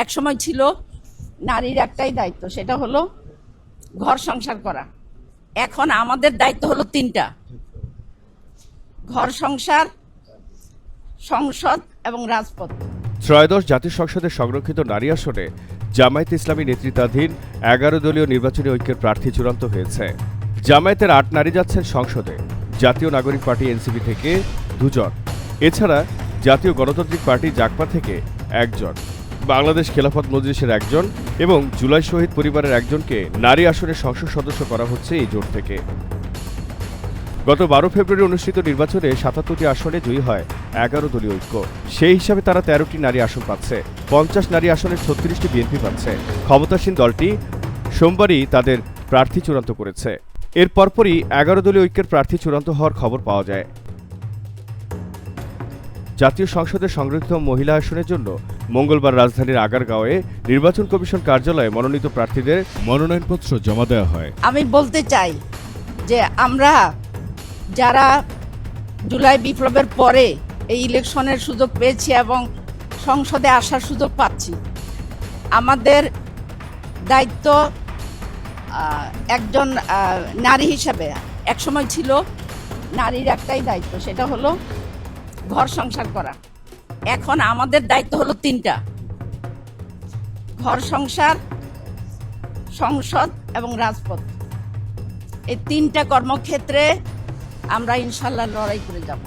একসময় ছিল নারীর একটাই দায়িত্ব, সেটা হলো ঘর সংসার করা। এখন আমাদের দায়িত্ব হলো তিনটা: ঘর সংসার, সংসদ এবং রাজপথ। ত্রয়োদশ জাতীয় সংসদের সংরক্ষিত নারী আসনে জামায়াতে ইসলামী নেতৃত্বাধীন 11 দলীয় নির্বাচনী ঐক্যের প্রার্থী চূড়ান্ত হয়েছে। জামায়াতের 8 নারী যাচ্ছেন সংসদে, জাতীয় নাগরিক পার্টি এনসিপি থেকে 2 জন, এছাড়া জাতীয় গণতান্ত্রিক পার্টি জাগপা থেকে 1 জন, বাংলাদেশ খেলাফত মজলিসের 1 জন এবং জুলাই শহীদ পরিবারের 1 জনকে নারী আসনের সংসদ সদস্য করা হচ্ছে এই জোট থেকে। গত 12 ফেব্রুয়ারি অনুষ্ঠিত নির্বাচনে 77টি আসনে জয়ী হয় 11 দলীয় ঐক্য। সেই হিসাবে তারা 13টি নারী আসন পাচ্ছে। 50 নারী আসনের 36টি বিএনপি পাচ্ছে। ক্ষমতাসীন দলটি সোমবারই তাদের প্রার্থী চূড়ান্ত করেছে। এর পরপরই 11 দলীয় ঐক্যের প্রার্থী চূড়ান্ত হওয়ার খবর পাওয়া যায়। জাতীয় সংসদের সংরক্ষিত মহিলা আসনের জন্য মঙ্গলবার রাজধানীর আগারগাঁওয়ে নির্বাচন কমিশন কার্যালয়ে মনোনীত প্রার্থীদের মনোনয়নপত্র জমা দেওয়া হয়। আমি বলতে চাই যে আমরা যারা জুলাই বিপ্লবের পরে এই ইলেকশনের সুযোগ পেয়েছি এবং সংসদে আসার সুযোগ পাচ্ছি, আমাদের দায়িত্ব একজন নারী হিসাবে একসময় ছিল নারীর একটাই দায়িত্ব, সেটা হলো ঘর সংসার করা। এখন আমাদের দায়িত্ব হলো তিনটা: ঘর সংসার, সংসদ এবং রাজপথ। এই তিনটা কর্মক্ষেত্রে আমরা ইনশাল্লাহ লড়াই করে যাব।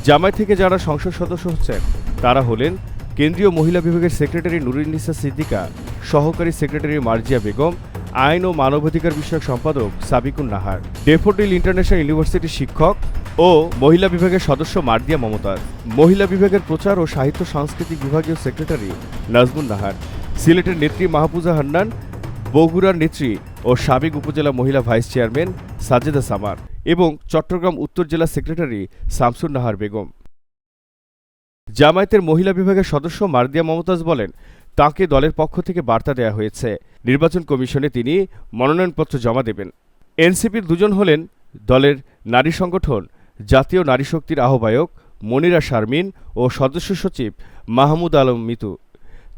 জামায়াত থেকে যারা সংসদ সদস্য হচ্ছেন তারা হলেন কেন্দ্রীয় মহিলা বিভাগের সেক্রেটারি নুরুন্নিসা সিদ্দিকা, সহকারী সেক্রেটারি মার্জিয়া বেগম, আইন ও মানবাধিকার বিষয়ক সম্পাদক সাবিকুন নাহার, ডেফোডিল ইন্টারন্যাশনাল ইউনিভার্সিটির শিক্ষক ও মহিলা বিভাগের সদস্য মার্দিয়া মমতাজ, মহিলা বিভাগের প্রচার ও সাহিত্য সাংস্কৃতিক বিভাগীয় সেক্রেটারি নাজমুন নাহার, সিলেটের নেত্রী মাহফুজা হান্নান, বগুড়ার নেত্রী ও সাবেক উপজেলা মহিলা ভাইস চেয়ারম্যান সাজেদা সামার এবং চট্টগ্রাম উত্তর জেলা সেক্রেটারি শামসুন নাহার বেগম। জামায়াতের মহিলা বিভাগের সদস্য মার্দিয়া মমতাজ বলেন, তাঁকে দলের পক্ষ থেকে বার্তা দেওয়া হয়েছে, নির্বাচন কমিশনে তিনি মনোনয়নপত্র জমা দেবেন। এনসিপির 2 জন হলেন দলের নারী সংগঠন জাতীয় নারী শক্তির আহ্বায়ক মনিরা শারমিন ও সদস্য সচিব মাহমুদ আলম মিতু,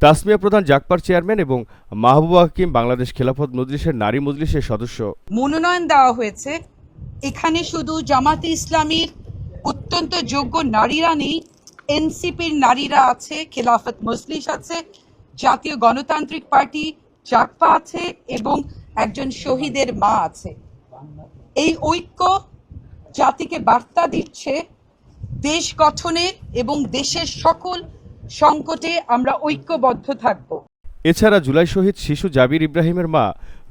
তাসমিয়া প্রধান জাগপার চেয়ারম্যান এবং মাহবুবা হাকিম বাংলাদেশ খেলাফত মজলিসের নারী মজলিসের সদস্য। মনোনয়ন দেওয়া হয়েছে। এখানে শুধু জামাতে ইসলামীর অত্যন্ত যোগ্য নারীরা নেই, এনসিপির নারীরা আছে, খেলাফত মজলিস আছে, জাতীয় গণতান্ত্রিক পার্টি জাগপা আছে এবং একজন শহীদের মা আছে। এই ঐক্য জাতিকে বার্তা দিচ্ছে দেশ গঠনে এবং দেশের সকল সংকটে আমরা ঐক্যবদ্ধ থাকব। এছাড়া জুলাই শহীদ শিশু জাবির ইব্রাহিমের মা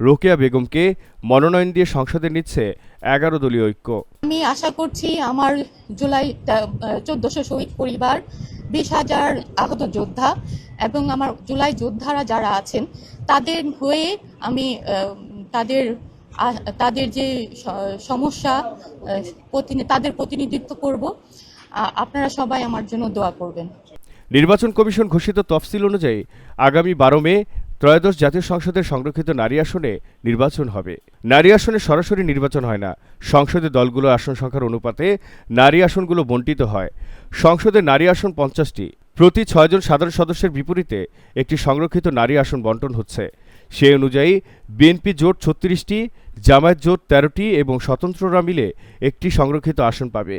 রোকেয়া বেগমকে মনোনয়ন দিয়ে সংসদে নিচ্ছে 11 দলীয় ঐক্য। আমি আশা করছি আমার জুলাই 1400 শহীদ পরিবার, 20,000 আহত যোদ্ধা এবং আমার জুলাই যোদ্ধারা যারা আছেন তাদের হয়ে আমি তাদের যে সমস্যা তাদের প্রতিনিধিত্ব করব। আপনারা সবাই আমার জন্য দোয়া করবেন। নির্বাচন কমিশন ঘোষিত তফসিল অনুযায়ী আগামী 12 মে ত্রয়োদশ জাতীয় সংসদের সংরক্ষিত নারী আসনে নির্বাচন হবে। নারী আসনে সরাসরি নির্বাচন হয় না, সংসদে দলগুলোর আসন সংখ্যার অনুপাতে নারী আসনগুলো বণ্টিত হয়। সংসদে নারী আসন 50টি, প্রতি 6 জন সাধারণ সদস্যের বিপরীতে একটি সংরক্ষিত নারী আসন বণ্টন হচ্ছে। সেই অনুযায়ী বিএনপি জোট 36টি, জামায়াত জোট 13টি এবং স্বতন্ত্ররা মিলে একটি সংরক্ষিত আসন পাবে।